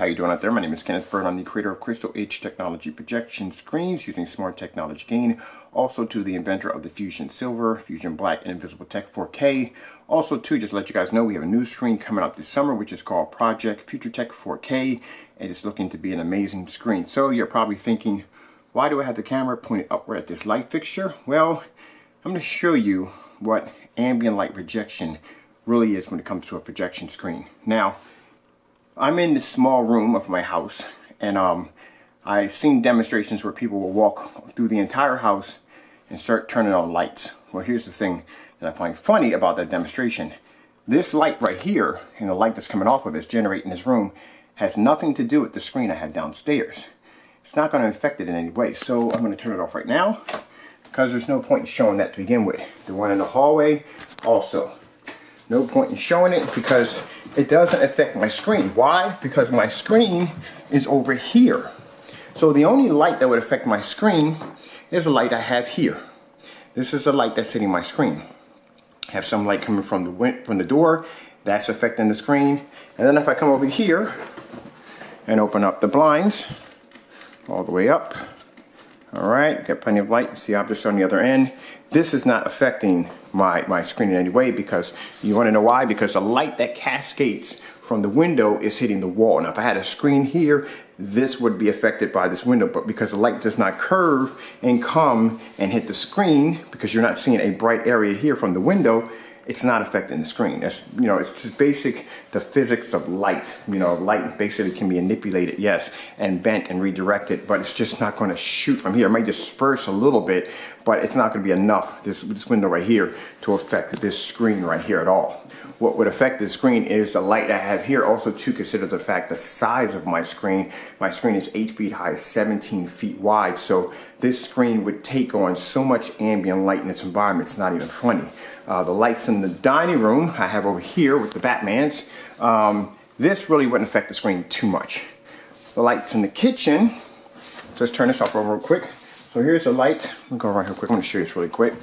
How you doing out there? My name is Kenneth Bird. I'm the creator of Crystal Edge Technology projection screens using smart technology gain. Also to the inventor of the Fusion Silver, Fusion Black, and Invisible Tech 4K. Also to just let you guys know we have a new screen coming out this summer which is called Project Future Tech 4K, and it's looking to be an amazing screen. So you're probably thinking, why do I have the camera pointed upward at this light fixture? Well, I'm going to show you what ambient light rejection really is when it comes to a projection screen. Now, I'm in this small room of my house, and I've seen demonstrations where people will walk through the entire house and start turning on lights. Well, here's the thing that I find funny about that demonstration. This light right here, and the light that's coming off of it is generating this room, has nothing to do with the screen I have downstairs. It's not going to affect it in any way, so I'm going to turn it off right now because there's no point in showing that to begin with. The one in the hallway also. No point in showing it because it doesn't affect my screen. Why? Because my screen is over here. So the only light that would affect my screen is the light I have here. This is the light that's hitting my screen. I have some light coming from the door. That's affecting the screen. And then if I come over here and open up the blinds all the way up. All right, got plenty of light. See objects on the other end. This is not affecting my screen in any way because you want to know why? Because the light that cascades from the window is hitting the wall. Now, if I had a screen here, this would be affected by this window, but because the light does not curve and come and hit the screen, because you're not seeing a bright area here from the window, it's not affecting the screen. That's, you know, it's just basic, the physics of light. You know, light basically can be manipulated, yes, and bent and redirected, but it's just not going to shoot from here. It might disperse a little bit, but it's not going to be enough, this window right here, to affect this screen right here at all. What would affect the screen is the light I have here. Also, to consider the fact the size of my screen. My screen is 8 feet high, 17 feet wide, so this screen would take on so much ambient light in its environment, it's not even funny. The lights in the dining room I have over here with the Batmans, this really wouldn't affect the screen too much. The lights in the kitchen, so let's turn this off real quick. So here's the light. I'll go around here quick. I'm going to show you this really quick.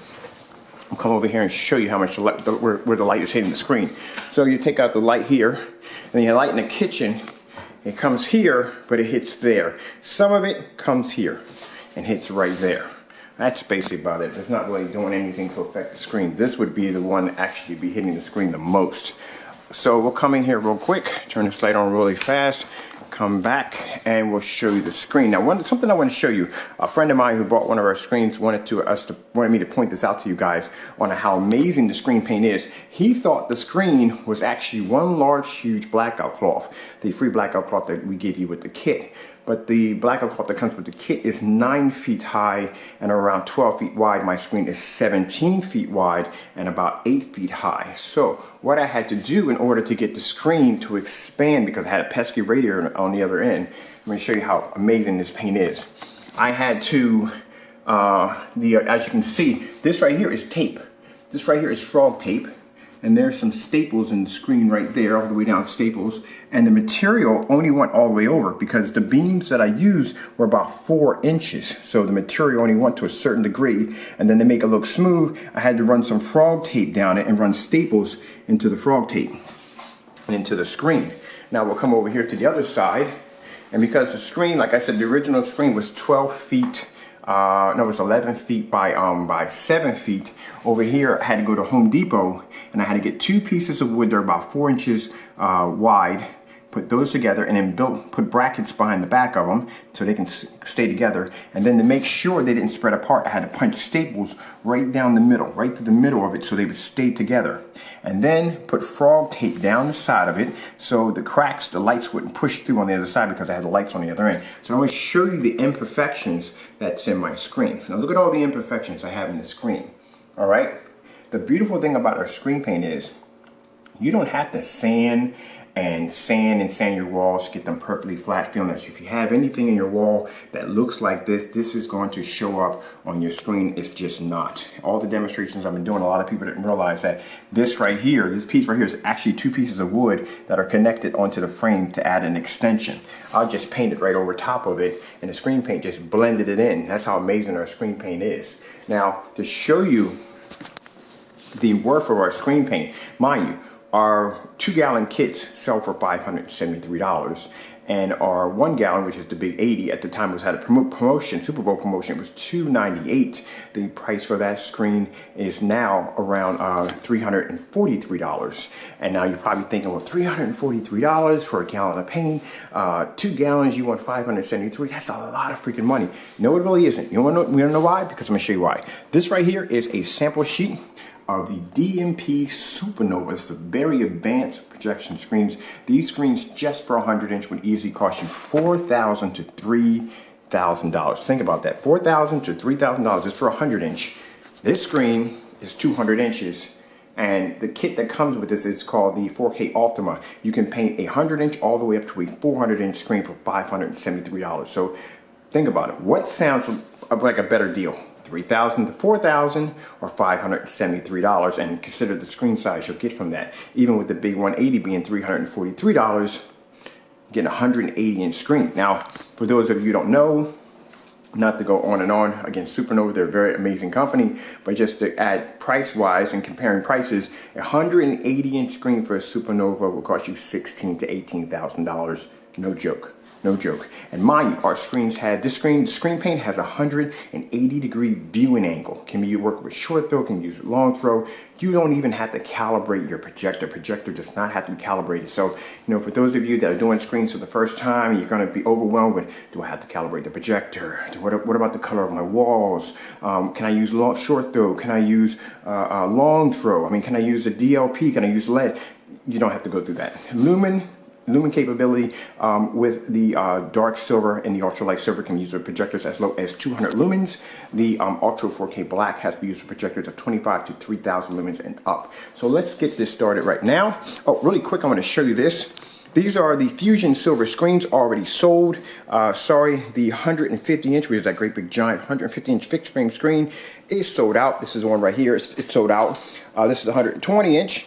I'll come over here and show you how much the light, where the light is hitting the screen. So you take out the light here, and then you light in the kitchen. It comes here, but it hits there. Some of it comes here and hits right there. That's basically about it. It's not really doing anything to affect the screen. This would be the one actually be hitting the screen the most. So we'll come in here real quick, turn this light on really fast, come back, and we'll show you the screen. Now, something I want to show you. A friend of mine who bought one of our screens wanted me to point this out to you guys on how amazing the screen paint is. He thought the screen was actually one large, huge blackout cloth, the free blackout cloth that we gave you with the kit. But the blackout cloth that comes with the kit is 9 feet high and around 12 feet wide. My screen is 17 feet wide and about 8 feet high. So what I had to do in order to get the screen to expand, because I had a pesky radiator on the other end, let me show you how amazing this paint is. I had to, as you can see, this right here is tape. This right here is frog tape. And there's some staples in the screen right there, all the way down staples. And the material only went all the way over because the beams that I used were about 4 inches. So the material only went to a certain degree. And then to make it look smooth, I had to run some frog tape down it and run staples into the frog tape and into the screen. Now we'll come over here to the other side. And because the screen, like I said, the original screen was 12 feet. No, it was 11 feet by 7 feet. Over here, I had to go to Home Depot, and I had to get 2 pieces of wood. They're about 4 inches wide. Put those together, and then put brackets behind the back of them so they can stay together. And then to make sure they didn't spread apart, I had to punch staples right down the middle, right through the middle of it, so they would stay together. And then put frog tape down the side of it so the cracks, the lights wouldn't push through on the other side because I had the lights on the other end. So I'm going to show you the imperfections that's in my screen. Now look at all the imperfections I have in the screen. All right. The beautiful thing about our screen paint is you don't have to sand your walls, get them perfectly flat, feeling that if you have anything in your wall that looks like this is going to show up on your screen. It's just not. All the demonstrations I've been doing, a lot of people didn't realize that this right here, this piece right here is actually 2 pieces of wood that are connected onto the frame to add an extension. I'll just paint it right over top of it, and the screen paint just blended it in. That's how amazing our screen paint is. Now, to show you the worth of our screen paint, mind you, our 2-gallon kits sell for $573, And our 1 gallon, which is the big 80, at the time was had a promotion, Super Bowl promotion, was $298. The price for that screen is now around $343. And now you're probably thinking, well, $343 for a gallon of paint, 2 gallons, you want $573. That's a lot of freaking money. No, it really isn't. You want to know why? Because I'm going to show you why. This right here is a sample sheet of the DMP Supernova. It's the very advanced projection screens. These screens just for 100-inch would easily cost you $4,000 to $3,000. Think about that, $4,000 to $3,000 just for 100-inch. This screen is 200 inches. And the kit that comes with this is called the 4K Ultima. You can paint a 100-inch all the way up to a 400-inch screen for $573. So think about it. What sounds like a better deal? $3,000 to $4,000 or $573, and consider the screen size you'll get from that. Even with the big 180 being $343, you get a 180-inch screen. Now, for those of you who don't know, not to go on and on, again, Supernova, they're a very amazing company, but just to add price-wise and comparing prices, a 180-inch screen for a Supernova will cost you $16,000 to $18,000. No joke. No joke. And mind you, our screens had, the screen paint has a 180-degree viewing angle. Can be work with short throw, can use long throw. You don't even have to calibrate your projector. Projector does not have to be calibrated. So, for those of you that are doing screens for the first time, you're going to be overwhelmed with, do I have to calibrate the projector? What about the color of my walls? Can I use short throw? Can I use long throw? I mean, can I use a DLP? Can I use LED? You don't have to go through that. Lumen capability with the dark silver and the ultralight silver can use with projectors as low as 200 lumens. The ultra 4K black has to be used with projectors of 25 to 3000 lumens and up. So let's get this started right now. Oh, really quick, I'm going to show you this. These are the Fusion Silver screens already sold. Sorry, the 150-inch, which is that great big giant 150-inch fixed frame screen, is sold out. This is the one right here. It's sold out. This is a 120-inch.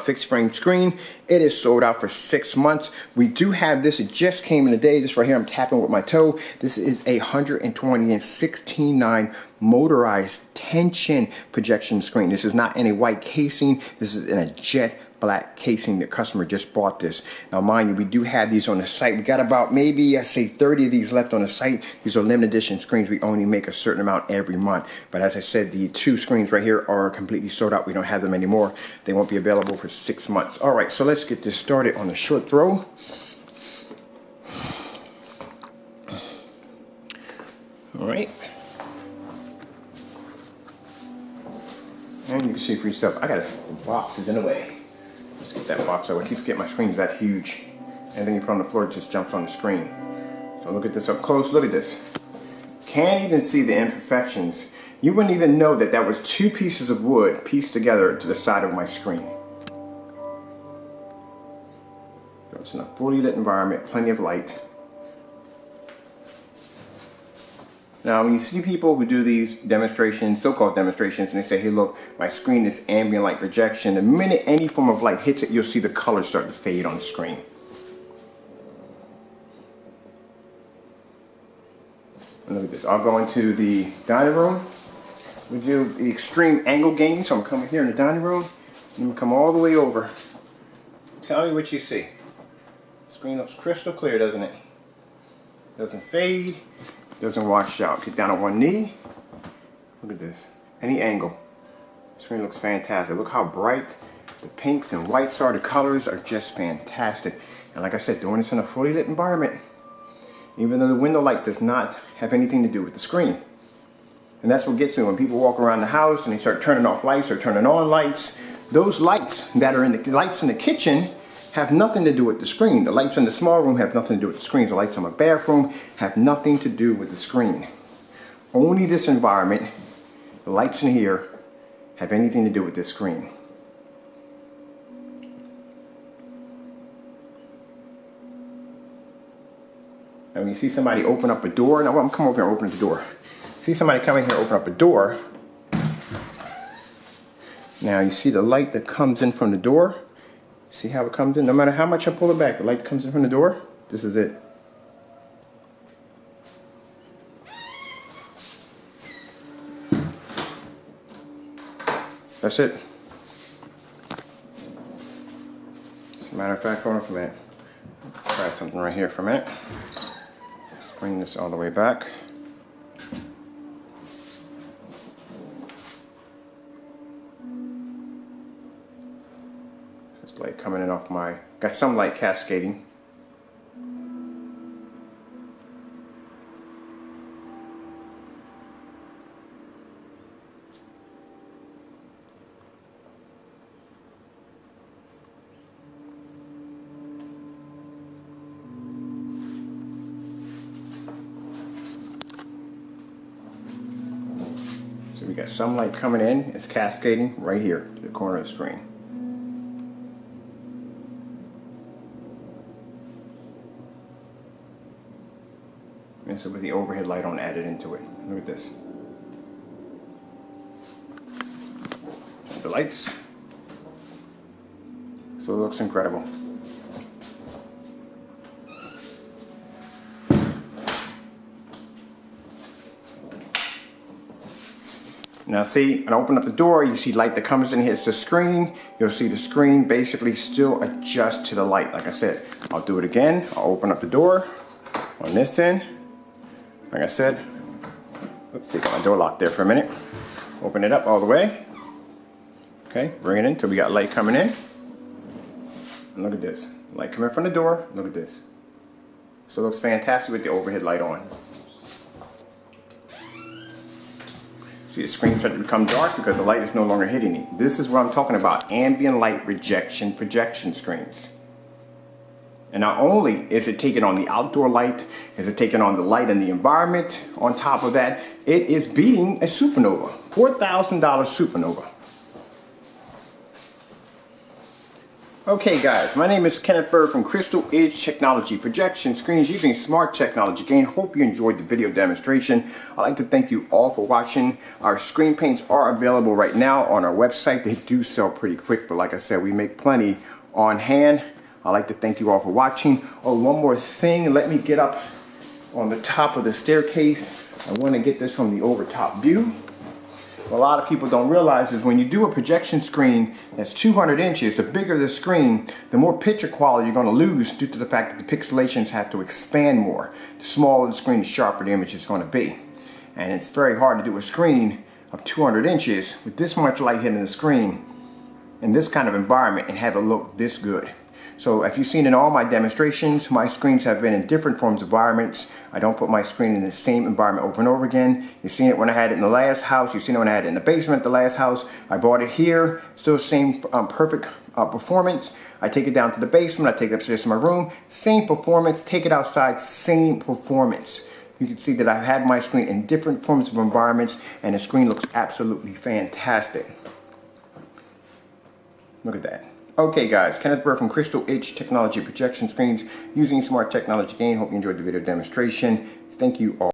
Fixed frame screen. It is sold out for 6 months. We do have this. It just came in today. This right here, I'm tapping with my toe. This is a 120-inch 16:9 motorized tension projection screen. This is not in a white casing. This is in a jet black casing. The customer just bought this. Now, mind you, we do have these on the site. We got about maybe, I say 30 of these left on the site. These are limited edition screens. We only make a certain amount every month. But as I said, the 2 screens right here are completely sold out. We don't have them anymore. They won't be available for 6 months. All right, so let's get this started on the short throw. All right. And you can see for yourself, I got a box is in the way. Let's get that box over. I keep forgetting my screen's that huge. Anything you put on the floor just jumps on the screen. So look at this up close. Look at this. Can't even see the imperfections. You wouldn't even know that that was 2 pieces of wood pieced together to the side of my screen. So it's in a fully lit environment, plenty of light. Now, when you see people who do these demonstrations, so-called demonstrations, and they say, hey, look, my screen is ambient light projection, the minute any form of light hits it, you'll see the colors start to fade on the screen. And look at this. I'll go into the dining room. We do the extreme angle gain, so I'm coming here in the dining room, and we come all the way over. Tell me what you see. The screen looks crystal clear, doesn't it? Doesn't fade. Doesn't wash out. Get down on one knee. Look at this. Any angle. The screen looks fantastic. Look how bright the pinks and whites are. The colors are just fantastic. And like I said, doing this in a fully lit environment, even though the window light does not have anything to do with the screen. And that's what gets me when people walk around the house and they start turning off lights or turning on lights. Those lights that are in the lights in the kitchen have nothing to do with the screen. The lights in the small room have nothing to do with the screen. The lights in my bathroom have nothing to do with the screen. Only this environment, the lights in here, have anything to do with this screen. And when you see somebody open up a door, now I'm come over here and open the door. See somebody come in here and open up a door. Now you see the light that comes in from the door. See how it comes in? No matter how much I pull it back, the light comes in from the door. This is it. That's it. As a matter of fact, hold on for a minute. try something right here for a minute. Let's bring this all the way back. Just light coming in off my, got some light cascading. So we got some light coming in, it's cascading right here to the corner of the screen. And so with the overhead light on added into it. Look at this. The lights. So it looks incredible. Now see, when I open up the door, you see light that comes in, hits the screen. You'll see the screen basically still adjust to the light. Like I said, I'll do it again. I'll open up the door on this end. Like I said, let's see, got my door locked there for a minute. Open it up all the way. Okay, bring it in till we got light coming in. And look at this. Light coming from the door. Look at this. So it looks fantastic with the overhead light on. See, the screen started to become dark because the light is no longer hitting it. This is what I'm talking about, ambient light rejection projection screens. And not only is it taking on the outdoor light, is it taking on the light in the environment, on top of that, it is beating a supernova, $4,000 supernova. Okay guys, my name is Kenneth Bird from Crystal Edge Technology Projection Screens using smart technology gain. Hope you enjoyed the video demonstration. I'd like to thank you all for watching. Our screen paints are available right now on our website. They do sell pretty quick, but like I said, we make plenty on hand. I'd like to thank you all for watching. Oh, one more thing, let me get up on the top of the staircase. I want to get this from the overtop view. What a lot of people don't realize is when you do a projection screen that's 200 inches, the bigger the screen, the more picture quality you're going to lose due to the fact that the pixelations have to expand more. The smaller the screen, the sharper the image is going to be. And it's very hard to do a screen of 200 inches with this much light hitting the screen in this kind of environment and have it look this good. So if you've seen in all my demonstrations, my screens have been in different forms of environments. I don't put my screen in the same environment over and over again. You've seen it when I had it in the last house. You've seen it when I had it in the basement, the last house. I bought it here, still same perfect performance. I take it down to the basement, I take it upstairs to my room, same performance. Take it outside, same performance. You can see that I've had my screen in different forms of environments and the screen looks absolutely fantastic. Look at that. Okay guys, Kenneth Bird from Crystal Edge Technology Projection Screens using smart technology gain. Hope you enjoyed the video demonstration. Thank you all.